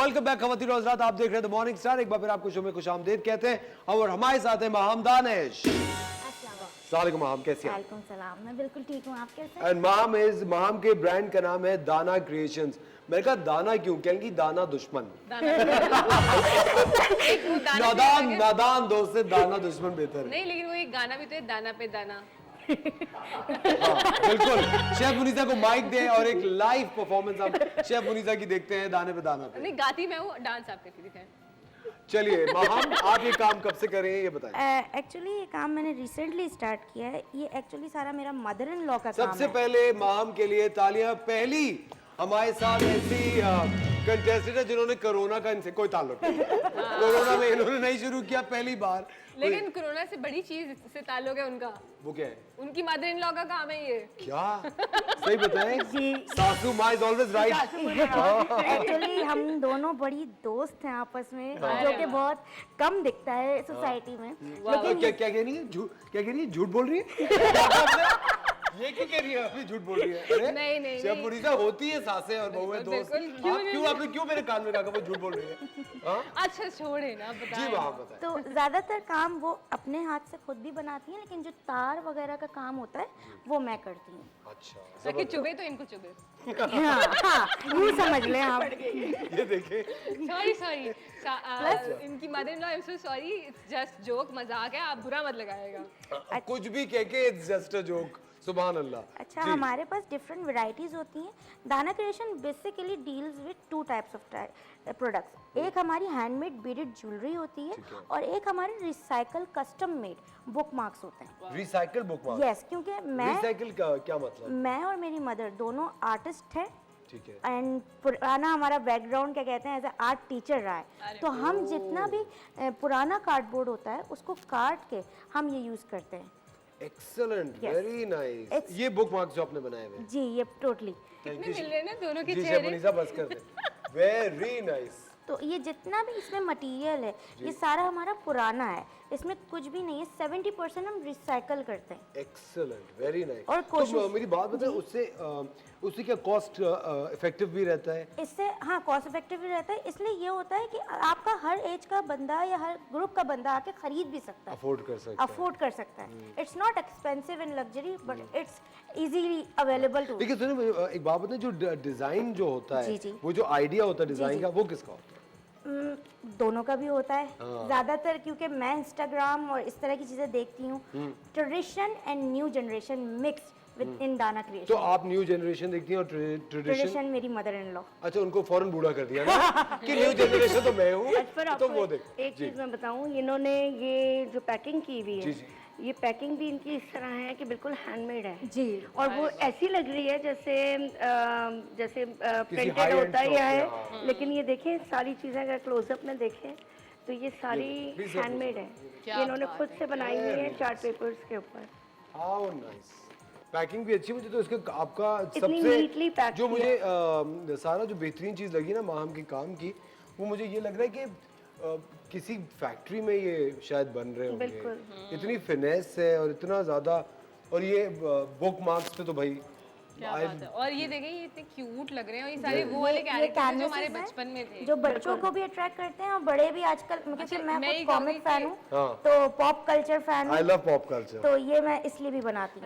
Welcome back खवातीन और हज़रात, आप देख रहे हैं द मॉर्निंग स्टार। एक बार फिर आपको शो में खुशामदीद कहते हैं और हमारे साथ है माहम दानिश। अस्सलाम माहम, कैसी हैं? वालेकुम सलाम, मैं बिल्कुल ठीक हूँ, आप कैसे हैं? एंड माहम के ब्रांड का नाम है दाना क्रिएशंस। मैंने कहा दाना क्यों, कहेंगी दाना दुश्मन। नादान दोस्त से दाना दुश्मन बेहतर है। नहीं, लेकिन वो एक गाना भी तो है, दाना पे दाना। बिल्कुल, शेफ मुनीसा को माइक दे और एक लाइव परफॉर्मेंस हम शेफ मुनीसा की देखते हैं दाने पे दाना पे। नहीं गाती मैं हूँ, डांस आप करती दिखाएं। चलिए माहम, आप ये काम कब से कर रहे हैं ये बताएं। एक्चुअली ये काम मैंने रिसेंटली स्टार्ट किया है। ये एक्चुअली सारा मेरा मदर इन लॉ का काम है। सबसे पहले माहम के लिए तालियां। पहली हमारे साथ ऐसी कंटेस्टेंट है जिन्होंने कोरोना का इनसे कोई ताल्लुक नहीं। कोरोना में इन्होंने नहीं शुरू किया, पहली बार। लेकिन कोरोना से बड़ी चीज से ताल्लुक है उनका। वो क्या है? उनकी मदर इन लॉ का काम है ये। क्या सही बताएं? सासू माँ इज ऑलवेज राइट। एक्चुअली हम दोनों बड़ी दोस्त हैं आपस में, जो कि बहुत कम दिखता है सोसाइटी में। लेकिन क्या कह रही है? क्या कह रही है? झूठ बोल रही है? ये क्यों कह रही है? अभी झूठ बोल रही है। अरे नहीं शेफ मुनीसा होती है सासें और बहुएं दोस्त। आपने क्यों मेरे कान में कहा वो झूठ बोल रही है? अच्छा छोड़े ना, बताएं। जी माहम बताएं। तो ज्यादातर काम वो अपने हाथ से खुद भी बनाती हैं, लेकिन जो तार वगैरह का काम होता है वो मैं करती हूँ। अच्छा, ताकि चुभे तो इनको चुभे। हाँ, यूँ समझ लें आप। ये देखें। सॉरी इनकी mother in law, I am so sorry, it's just joke, मजाक है, आप बुरा मत लगाएगा। कुछ भी कह के इट्स जस्ट अ जोक। सुभान अल्लाह। अच्छा, हमारे पास डिफरेंट वैरायटीज होती हैं। दाना creation basically deals with two types of products. एक हमारी हैंडमेड बीडेड ज्वेलरी होती है और एक हमारे recycle custom made book marks होते हैं। Recycle book mark? यस, क्योंकि मैं रिसाइकल का क्या मतलब? मैं और मेरी मदर दोनों आर्टिस्ट हैं। ठीक है। एंड पुराना हमारा बैकग्राउंड क्या कहते हैं, एज ए आर्ट टीचर रहा है। तो हम जितना भी पुराना कार्डबोर्ड होता है उसको काट के हम ये यूज करते हैं। Excellent, very nice. ये बुक मार्क्स जो आपने बनाए हुए हैं? जी, ये टोटली। कितने मिल रहे हैं ना दोनों के जी चेहरे। शेफ मुनीसा बस कर दे। Very nice. तो ये जितना भी इसमें मटेरियल है ये सारा हमारा पुराना है, इसमें कुछ भी नहीं है। 70% हम रिसाइकल करते हैं। Excellent, very nice. और तो मेरी बात बताए, उससे क्या कॉस्ट इफेक्टिव भी रहता है? इससे हाँ, कॉस्ट इफेक्टिव भी रहता है। इसलिए ये होता है कि आपका हर एज का बंदा या हर ग्रुप का बंदा आके खरीद भी सकता है, अफोर्ड कर सकता है। It's not expensive and luxury, but it's easily available too. देखिए सुनिए, मुझे एक बात बताएं, जो डिजाइन जो होता है, वो जो आइडिया होता है डिजाइन का, वो किसका होता है? दोनों का भी होता है ज्यादातर, क्योंकि मैं इंस्टाग्राम और इस तरह की चीजें देखती हूँ। Tradition and new generation mix with in दाना क्रिएशन। तो आप न्यू जनरेशन देखती हैं और ट्रेडिशन? मेरी मदर इन लॉ। अच्छा, उनको फौरन बूढ़ा कर दिया ना कि न्यू जनरेशन तो मैं हूँ। तो वो देख, एक चीज मैं बताऊँ, इन्होंने ये जो पैकिंग की हुई है, ये पैकिंग भी इनकी इस तरह है कि बिल्कुल हैंडमेड है जी। और वो ऐसी लग रही है जैसे प्रिंटेड होता है, लेकिन ये देखें सारी चीजें अगर क्लोजअप में देखें तो ये सारी हैंडमेड है। ये इन्होंने खुद से बनाई हुई है चार्ट पेपर्स के ऊपर। How nice. पैकिंग भी अच्छी। मुझे तो इसके आपका सबसे जो मुझे सारा जो बेहतरीन चीज लगी ना माहम के काम की, वो मुझे ये लग रहा है कि किसी फैक्ट्री में ये शायद बन रहे होंगे। इतनी फिनेस है और इतना ज्यादा, और ये बुक मार्क्स पे तो भाई क्या बात है। और ये देखें, ये इतने क्यूट लग रहे हैं, और ये सारे वो वाले कैरेक्टर्स जो हमारे बचपन में थे, जो बच्चों को भी अट्रैक्ट करते हैं और बड़े भी आजकल। क्योंकि मैं खुद कॉमिक फैन हूँ, तो पॉप कल्चर फैन हूँ। आई लव पॉप कल्चर, तो ये मैं इसलिए भी बनाती हूँ।